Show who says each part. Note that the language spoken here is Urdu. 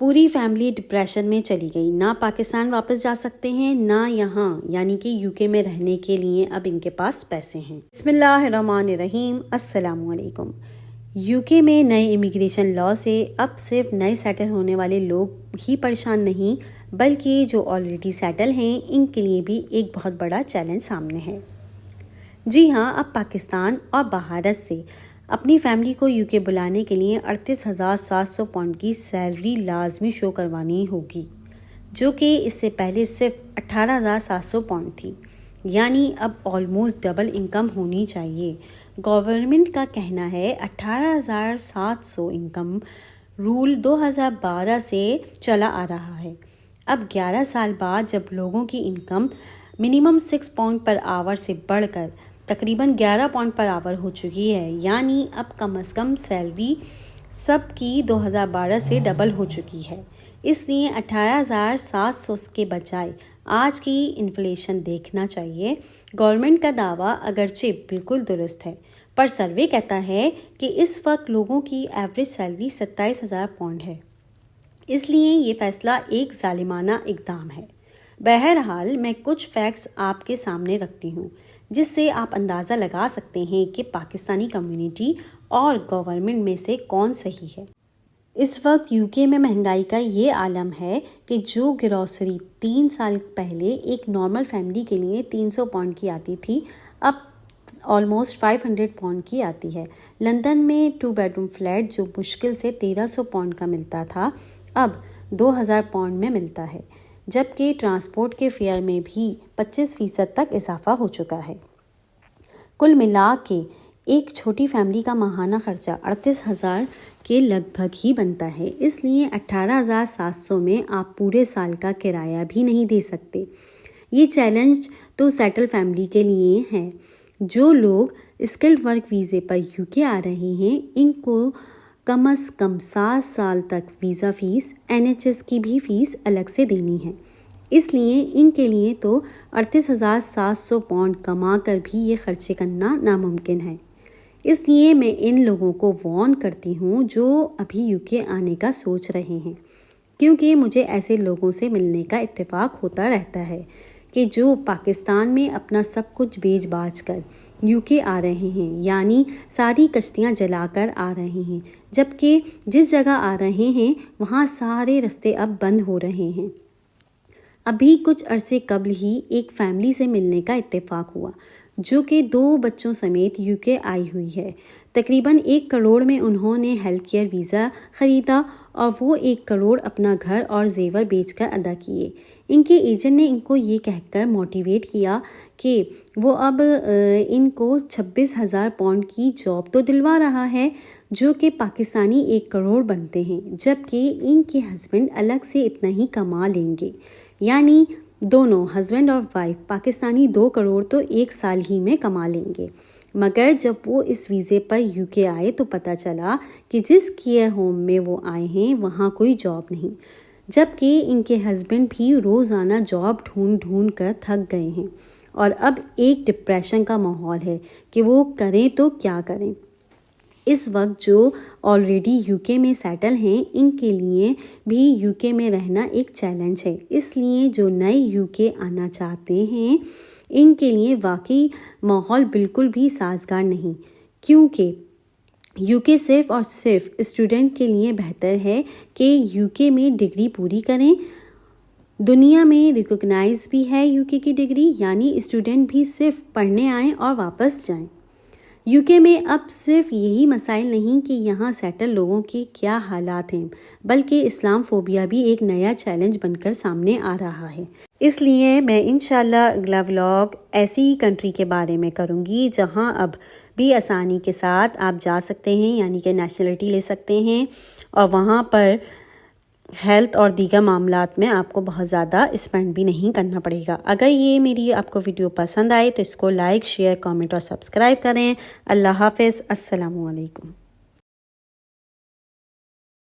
Speaker 1: پوری فیملی ڈپریشن میں چلی گئی، نہ پاکستان واپس جا سکتے ہیں نہ یہاں یعنی کہ UK میں رہنے کے لیے اب ان کے پاس پیسے ہیں۔ بسم اللہ الرحمن الرحیم، السلام علیکم۔ UK میں نئے امیگریشن لا سے اب صرف نئے سیٹل ہونے والے لوگ ہی پریشان نہیں بلکہ جو آلریڈی سیٹل ہیں ان کے لیے بھی ایک بہت بڑا چیلنج سامنے ہے۔ جی ہاں، اب پاکستان اور بھارت سے اپنی فیملی کو UK بلانے کے لیے 38,700 پاؤنڈ کی سیلری لازمی شو کروانی ہوگی، جو کہ اس سے پہلے صرف 18,700 پاؤنڈ تھی، یعنی اب آلموسٹ ڈبل انکم ہونی چاہیے۔ گورنمنٹ کا کہنا ہے 18,700 انکم رول 2012 سے چلا آ رہا ہے۔ اب 11 سال بعد جب لوگوں کی انکم منیمم 6 پاؤنڈ پر آور سے بڑھ کر تقریباً 11 پاؤنڈ پر آور ہو چکی ہے، یعنی اب کم از کم سیلری سب کی 2012 سے ڈبل ہو چکی ہے۔ اس لیے 18,700 کے بجائے آج کی انفلیشن دیکھنا چاہیے۔ گورنمنٹ کا دعویٰ اگرچہ بالکل درست ہے، پر سروے کہتا ہے کہ اس وقت لوگوں کی ایوریج سیلری 27,000 پاؤنڈ ہے، اس لیے یہ فیصلہ ایک ظالمانہ اقدام ہے۔ بہرحال میں کچھ فیکٹس آپ کے سامنے رکھتی ہوں جس سے آپ اندازہ لگا سکتے ہیں کہ پاکستانی کمیونٹی اور گورنمنٹ میں سے کون صحیح ہے۔ اس وقت UK میں مہنگائی کا یہ عالم ہے کہ جو گروسری 3 سال پہلے ایک نارمل فیملی کے لیے 300 پاؤنڈ کی آتی تھی، اب آلموسٹ 500 پاؤنڈ کی آتی ہے۔ لندن میں 2 بیڈروم فلیٹ جو مشکل سے 1300 پاؤنڈ کا ملتا تھا، اب 2000 پاؤنڈ میں ملتا ہے، جبکہ ٹرانسپورٹ کے فیئر میں بھی 25% تک اضافہ ہو چکا ہے۔ کل ملا کے ایک چھوٹی فیملی کا ماہانہ خرچہ 38,000 کے لگ بھگ ہی بنتا ہے، اس لیے 18,700 میں آپ پورے سال کا کرایہ بھی نہیں دے سکتے۔ یہ چیلنج تو سیٹل فیملی کے لیے ہے۔ جو لوگ اسکلڈ ورک ویزے پر UK آ رہے ہیں ان کو کم از کم 7 سال تک ویزا فیس، NHS کی بھی فیس الگ سے دینی ہے، اس لیے ان کے لیے تو 38,700 پاؤنڈ کما کر بھی یہ خرچے کرنا ناممکن ہے۔ اس لیے میں ان لوگوں کو وارن کرتی ہوں جو ابھی UK آنے کا سوچ رہے ہیں، کیونکہ مجھے ایسے لوگوں سے ملنے کا اتفاق ہوتا رہتا ہے کہ جو پاکستان میں اپنا سب کچھ بیچ باچ کر UK آ رہے ہیں، یعنی ساری کشتیاں جلا کر آ رہے ہیں، جبکہ جس جگہ آ رہے ہیں وہاں سارے راستے اب بند ہو رہے ہیں۔ ابھی کچھ عرصے قبل ہی ایک فیملی سے ملنے کا اتفاق ہوا جو کہ 2 بچوں سمیت UK آئی ہوئی ہے۔ تقریباً 1 کروڑ میں انہوں نے ہیلتھ کیئر ویزا خریدا اور وہ 1 کروڑ اپنا گھر اور زیور بیچ کر ادا کیے۔ ان کے ایجنٹ نے ان کو یہ کہہ کر موٹیویٹ کیا کہ وہ اب ان کو 26,000 پاؤنڈ کی جاب تو دلوا رہا ہے جو کہ پاکستانی 1 کروڑ بنتے ہیں، جبکہ ان کے ہسبینڈ الگ سے اتنا ہی کما لیں گے، یعنی دونوں ہسبینڈ اور وائف پاکستانی 2 کروڑ تو 1 سال ہی میں کما لیں گے۔ مگر جب وہ اس ویزے پر UK آئے تو پتہ چلا کہ جس کیئر ہوم میں وہ آئے ہیں وہاں کوئی جاب نہیں، جبکہ ان کے ہسبینڈ بھی روزانہ جاب ڈھونڈ کر تھک گئے ہیں اور اب ایک ڈپریشن کا ماحول ہے کہ وہ کریں تو کیا کریں۔ اس وقت جو آلریڈی UK میں سیٹل ہیں ان کے لیے بھی UK میں رہنا ایک چیلنج ہے، اس لیے جو نئے UK آنا چاہتے ہیں ان کے لیے واقعی ماحول بالکل بھی سازگار نہیں، کیونکہ UK صرف اور صرف اسٹوڈنٹ کے لیے بہتر ہے کہ UK میں ڈگری پوری کریں۔ دنیا میں ریکگنائز بھی ہے UK کی ڈگری، یعنی اسٹوڈنٹ بھی صرف پڑھنے آئیں اور واپس جائیں۔ UK میں اب صرف یہی مسائل نہیں کہ یہاں سیٹل لوگوں کے کیا حالات ہیں، بلکہ اسلام فوبیا بھی ایک نیا چیلنج بن کر سامنے آ رہا ہے۔ اس لیے میں انشاءاللہ اگلا ولاگ ایسی کنٹری کے بارے میں کروں گی جہاں اب بھی آسانی کے ساتھ آپ جا سکتے ہیں، یعنی کہ نیشنلٹی لے سکتے ہیں، اور وہاں پر ہیلتھ اور دیگر معاملات میں آپ کو بہت زیادہ اسپینڈ بھی نہیں کرنا پڑے گا۔ اگر یہ میری آپ کو ویڈیو پسند آئے تو اس کو لائک، شیئر، کامنٹ اور سبسکرائب کریں۔ اللہ حافظ، السلام علیکم۔